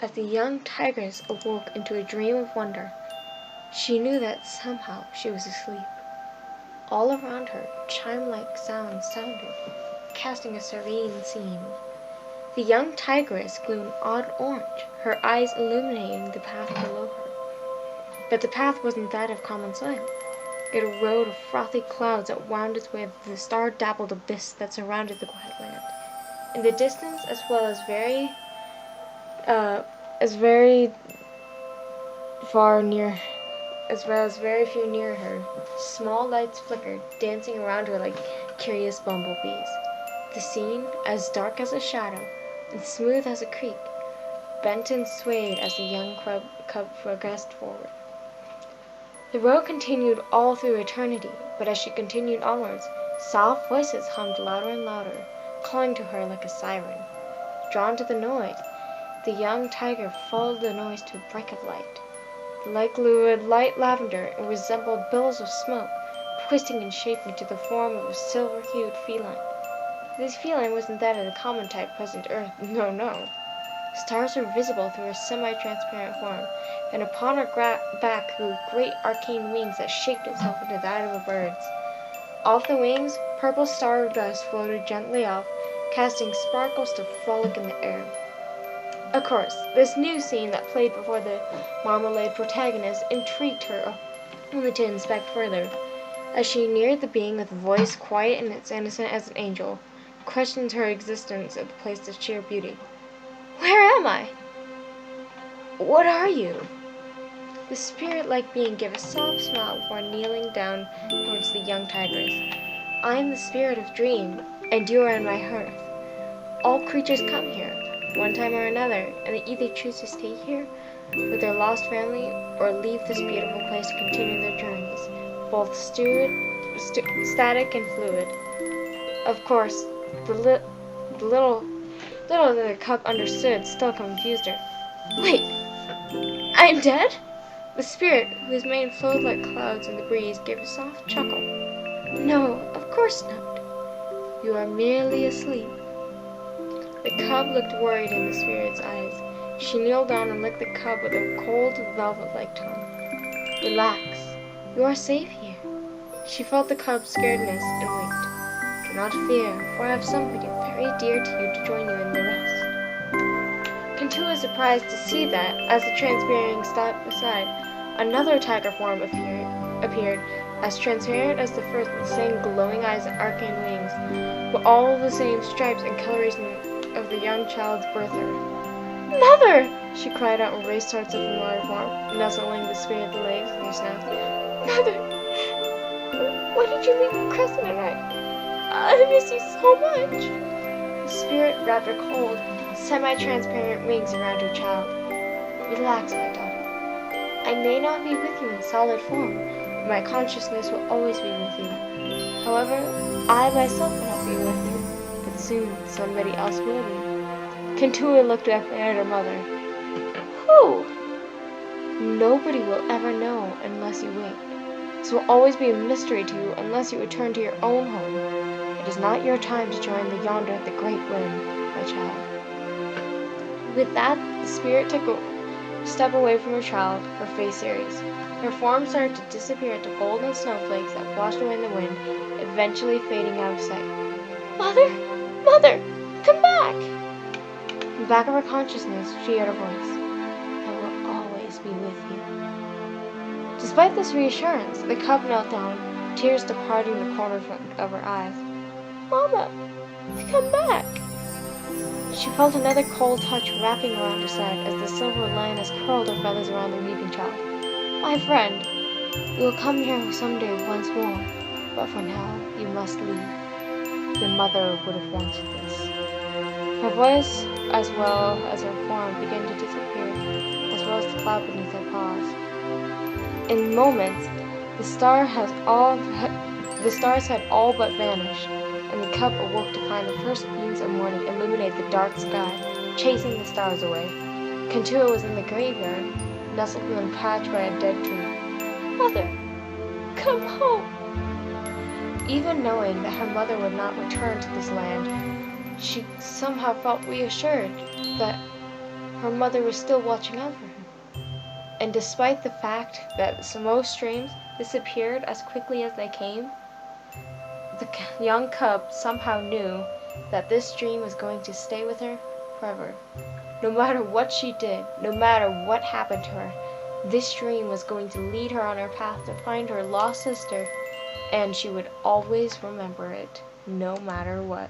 as the young tigress awoke into a dream of wonder. She knew that somehow she was asleep. All around her, chime-like sounds sounded, casting a serene scene. The young tigress glowed an odd orange, her eyes illuminating the path below her. But the path wasn't that of common soil. It a road of frothy clouds that wound its way through the star-dappled abyss that surrounded the quiet land. In the distance, as well as very far near, as well as very few near her, small lights flickered, dancing around her like curious bumblebees. The scene, as dark as a shadow and smooth as a creek, bent and swayed as the young cub progressed forward. The road continued all through eternity, but as she continued onwards, soft voices hummed louder and louder, calling to her like a siren. Drawn to the noise, the young tiger followed the noise to a break of light. The light glowed with light lavender and resembled billows of smoke, twisting and shaping to the form of a silver-hued feline. This feline wasn't that of the common type present Earth, no. Stars were visible through her semi-transparent form, and upon her back grew great arcane wings that shaped itself into that of a bird's. Off the wings, purple star dust floated gently off, casting sparkles to frolic in the air. Of course, this new scene that played before the marmalade protagonist intrigued her only to inspect further. As she neared the being with a voice quiet and as innocent as an angel, questioned her existence at the place of sheer beauty. "Where am I? What are you?" The spirit-like being gave a soft smile before kneeling down towards the young tigress. "I am the spirit of Dream, and you are in my hearth. All creatures come here, one time or another, and they either choose to stay here with their lost family or leave this beautiful place to continue their journeys, both static and fluid." Of course, the little that the cub understood still confused her. "Wait, I am dead?" The spirit, whose mane flowed like clouds in the breeze, gave a soft chuckle. "No, of course not. You are merely asleep." The cub looked worried in the spirit's eyes. She kneeled down and licked the cub with a cold, velvet-like tongue. "Relax. You are safe here." She felt the cub's scaredness and winked. "Do not fear, for I have somebody very dear to you to join you in the rest." Kantua was surprised to see that, as the transparent stepped aside, another tiger form appeared, as transparent as the first, with the same glowing eyes and arcane wings, with all the same stripes and coloration of the young child's birther. "Mother!" she cried out and raced towards the familiar form, nuzzling the spirit's legs with her snout. "Mother! Why did you leave Crescent and I miss you so much." The spirit wrapped her cold, semi-transparent wings around her child. "Relax, my daughter. I may not be with you in solid form, but my consciousness will always be with you. However, I myself will not be with you, but soon somebody else will be." Kantua looked up at her mother. "Who?" "Nobody will ever know unless you wait. This will always be a mystery to you unless you return to your own home. It is not your time to join the great wind, my child." With that, the spirit took a step away from her child, her face serious. Her form started to disappear into golden snowflakes that washed away in the wind, eventually fading out of sight. "Mother! Mother! Come back!" In the back of her consciousness, she heard a voice. "I will always be with you." Despite this reassurance, the cub knelt down, tears departing the corners of her eyes. "Mama, come back!" She felt another cold touch wrapping around her side as the silver lioness curled her feathers around the weeping child. "My friend, you will come here someday once more, but for now you must leave. Your mother would have wanted this." Her voice, as well as her form, began to disappear, as well as the cloud beneath her paws. In moments, the stars had all but vanished, and the cub awoke to find the first beams of morning illuminate the dark sky, chasing the stars away. Kantua was in the graveyard, nestled in a patch by a dead tree. "Mother, come home!" Even knowing that her mother would not return to this land, she somehow felt reassured that her mother was still watching out for her. And despite the fact that most dreams disappeared as quickly as they came, the young cub somehow knew that this dream was going to stay with her forever. No matter what she did, no matter what happened to her, this dream was going to lead her on her path to find her lost sister, and she would always remember it, no matter what.